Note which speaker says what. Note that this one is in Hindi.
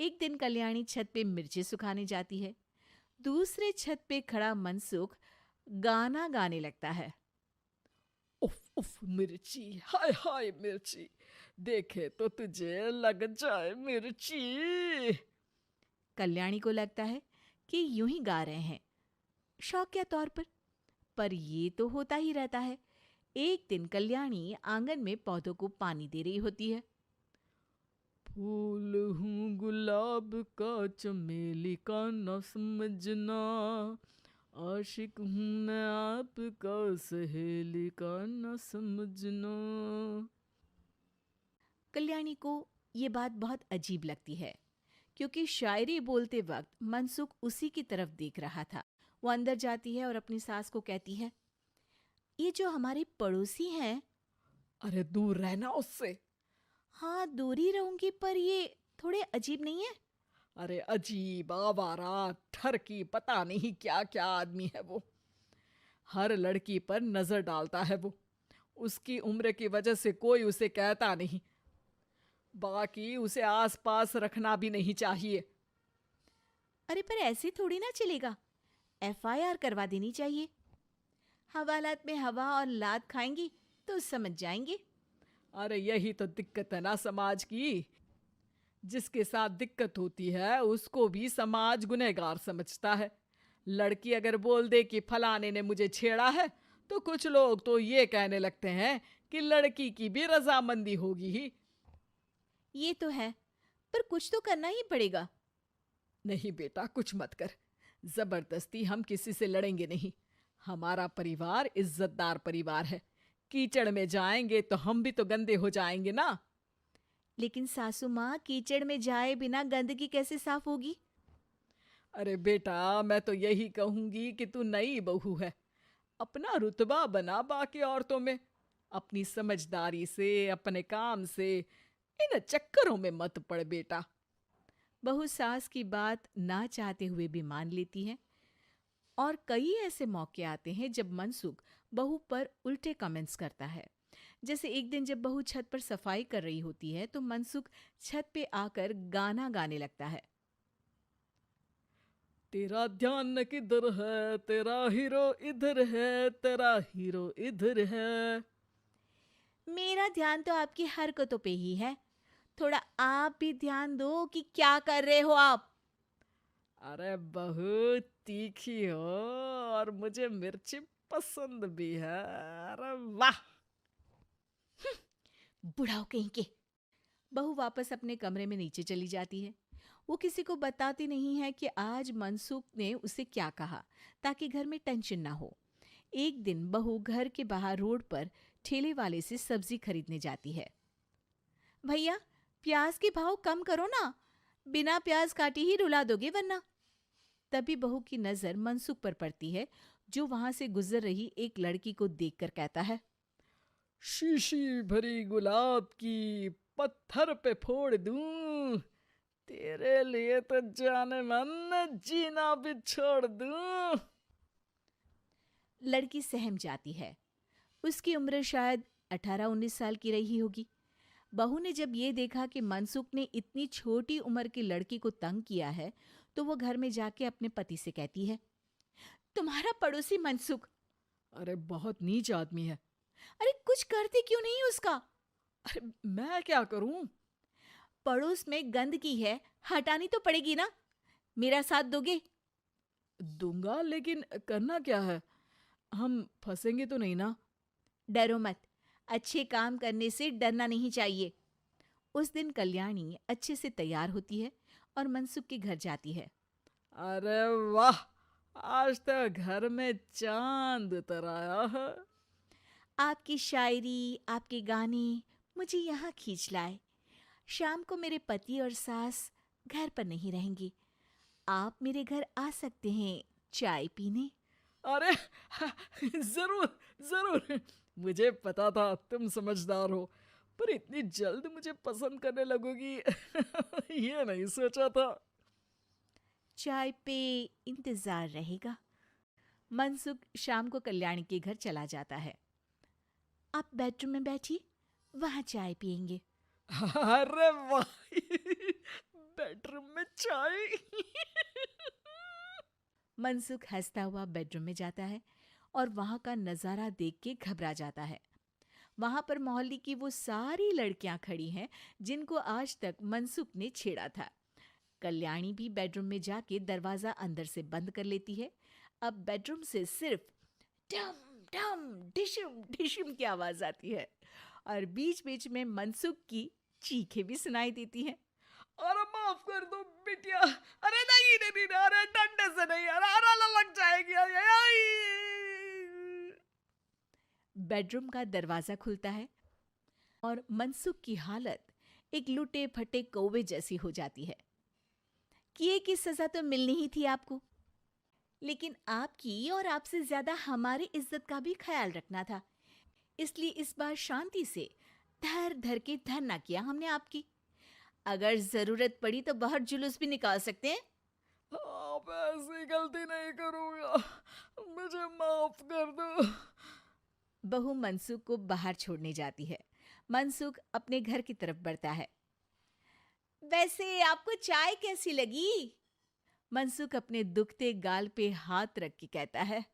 Speaker 1: एक दिन कल्याणी छत पे मिर्ची सुखाने जाती है। दूसरे छत पे खड़ा मनसुख गाना गाने लगता है।
Speaker 2: उफ उफ मिर्ची, हाय हाय मिर्ची, देखे तो तुझे लग जाए मिर्ची।
Speaker 1: कल्याणी को लगता है कि यूं ही गा रहे हैं, शौकिया तौर पर ये तो होता ही रहता है। एक दिन कल्याणी आंगन में पौधों को पानी दे रही होती है।
Speaker 2: फूल हूँ गुलाब का, चमेली का न समझना, आशिक हूँ मैं आपका, सहेली का न समझना।
Speaker 1: कल्याणी को ये बात बहुत अजीब लगती है, क्योंकि शायरी बोलते वक्त मनसुख उसी की तरफ देख रहा था। वो अंदर जाती है और अपनी सास को कहती है, ये जो हमारे पड़ोसी हैं।
Speaker 2: अरे दूर रहना उससे।
Speaker 1: हाँ, दूरी रहूंगी, पर ये थोड़े अजीब नहीं है?
Speaker 2: अरे अजीब, आवारा, ठरकी, पता नहीं क्या क्या आदमी है वो। हर लड़की पर नजर डालता है वो। उसकी उम्र की वजह से कोई उसे कहता नहीं। बाकी उसे आसपास रखना भी नहीं चाहिए।
Speaker 1: अरे पर ऐसे थोड़ी ना चलेगा, एफआईआर करवा देनी चाहिए। हवालात में हवा और लात खाएंगी तो समझ जाएंगे।
Speaker 2: अरे यही तो दिक्कत है ना समाज की। जिसके साथ दिक्कत होती है उसको भी समाज गुनहगार समझता है। लड़की अगर बोल दे कि फलाने ने मुझे छेड़ा है, तो कुछ लोग तो ये कहने लगते हैं कि लड़की की भी रजामंदी होगी ही।
Speaker 1: ये तो है, पर कुछ तो करना ही पड़ेगा।
Speaker 2: नहीं बेटा, कुछ मत कर। जबरदस्ती हम किसी से लड़ेंगे नहीं। हमारा परिवार इज्जतदार परिवार है। कीचड़ में जाएंगे तो हम भी तो गंदे हो जाएंगे ना।
Speaker 1: लेकिन सासू माँ, कीचड़ में जाए बिना गंदगी कैसे साफ होगी?
Speaker 2: अरे बेटा, मैं तो यही कहूंगी कि तू नई बहू है। अपना रुतबा बना बाकी औरतों में। अपनी समझदारी से, अपने काम से इन चक्करों में मत पड़ बेटा।
Speaker 1: बहू सास की बात ना चाहते हुए भी मान लेती है। और कई ऐसे मौके आते हैं जब मनसुख बहू पर उल्टे कमेंट्स करता है। जैसे एक दिन जब बहू छत पर सफाई कर रही होती है तो मनसुख छत पे आकर गाना गाने लगता है।
Speaker 2: तेरा ध्यान किधर है, तेरा हीरो इधर है, तेरा हीरो इधर है।
Speaker 1: मेरा ध्यान तो आपकी हरकतों पे ही है, थोड़ा आप भी ध्यान दो कि क्या कर रहे हो आप।
Speaker 2: अरे बहुत तीखी हो और मुझे मिर्ची पसंद भी है। अरे वाह।
Speaker 1: बुढ़ाओ कहीं के। बहू वापस अपने कमरे में नीचे चली जाती है। वो किसी को बताती नहीं है कि आज मनसुख ने उसे क्या कहा, ताकि घर में टेंशन ना हो। एक दिन बहू घर के बाहर रोड पर ठेले वाले से सब्जी खरीदने जाती है। भैया, प्याज के भाव कम करो ना, बिना प्याज काटे ही रुला दोगे वरना। तभी बहू की नजर मनसुख पर पड़ती है, जो वहां से गुजर रही एक लड़की को देखकर कहता है,
Speaker 2: शीशी भरी गुलाब की, पत्थर पे फोड़ दूं। तेरे लिए तो जाने मन जीना भी छोड़ दूं।
Speaker 1: लड़की सहम जाती है। उसकी उम्र शायद 18-19 साल की रही होगी। बहू ने जब ये देखा कि मनसुख ने इतनी छोटी उम्र की लड़की को तंग किया है, तो वो घर में जाके अपने पति से कहती है, तुम्हारा पड़ोसी मनसुख।
Speaker 2: अरे बहुत नीच आदमी है।
Speaker 1: अरे कुछ करते क्यों नहीं उसका?
Speaker 2: अरे मैं क्या करूं?
Speaker 1: पड़ोस में गंदगी है, हटानी तो पड़ेगी ना। मेरा साथ दोगे?
Speaker 2: दूंगा, लेकिन करना क्या है? हम फंसेंगे तो नहीं ना?
Speaker 1: डरो मत, अच्छे काम करने से डरना नहीं चाहिए। उस दिन कल्याणी अच्छे से तैयार होती है और मनसुख के घर जाती है।
Speaker 2: अरे वाह, आज तो घर में चांद उतर आया है।
Speaker 1: आपकी शायरी, आपके गाने मुझे यहाँ खींच लाए। शाम को मेरे पति और सास घर पर नहीं रहेंगे। आप मेरे घर आ सकते हैं चाय पीने।
Speaker 2: अरे जरूर जरूर। मुझे पता था तुम समझदार हो, पर इतनी जल्द मुझे पसंद करने लगोगी ये नहीं सोचा था।
Speaker 1: चाय पे इंतजार रहेगा। मनसुख शाम को कल्याणी के घर चला जाता है। आप बेडरूम में बैठिए, वहां चाय पियेंगे।
Speaker 2: अरे वाह बेडरूम चाय।
Speaker 1: मनसुख हंसता हुआ बेडरूम में जाता है और वहां का नजारा देख के घबरा जाता है। वहां पर मोहल्ले की वो सारी लड़कियां खड़ी हैं जिनको आज तक मनसुख ने छेड़ा था। कल्याणी भी बेडरूम में जाके दरवाजा अंदर से बंद कर लेती है। अब बेडरूम से सिर्फ डम डम डिशुम डिशुम की आवाज आती है और बीच बीच में मनसुख की चीखें भी सुनाई देती हैं।
Speaker 2: अरे माफ कर दो बिटिया। अरे नहीं नहीं नहीं, अरे डंडे से नहीं, अरे अरे लग जाएगी, अरे आई।
Speaker 1: बेडरूम का दरवाजा खुलता है और मनसुख की हालत एक लुटे फटे कौवे जैसी हो जाती है। किए की सजा तो मिलनी ही थी आपको, लेकिन आपकी और आपसे ज्यादा हमारी इज्जत का भी ख्याल रखना था। इसलिए इस बार शांति से धर धर के धर ना किया हमने आपकी। अगर जरूरत पड़ी तो बाहर जुलूस भी निकाल सकते हैं।
Speaker 2: आप ऐसी गलती नहीं करूंगा, मुझे माफ कर दो।
Speaker 1: बहू मनसुख को बाहर छोड़ने जाती है। मनसुख अपने घर की तरफ बढ़ता है। वैसे आपको चाय कैसी लगी? मनसुख अपने दुखते गाल पे हाथ रख के कहता है।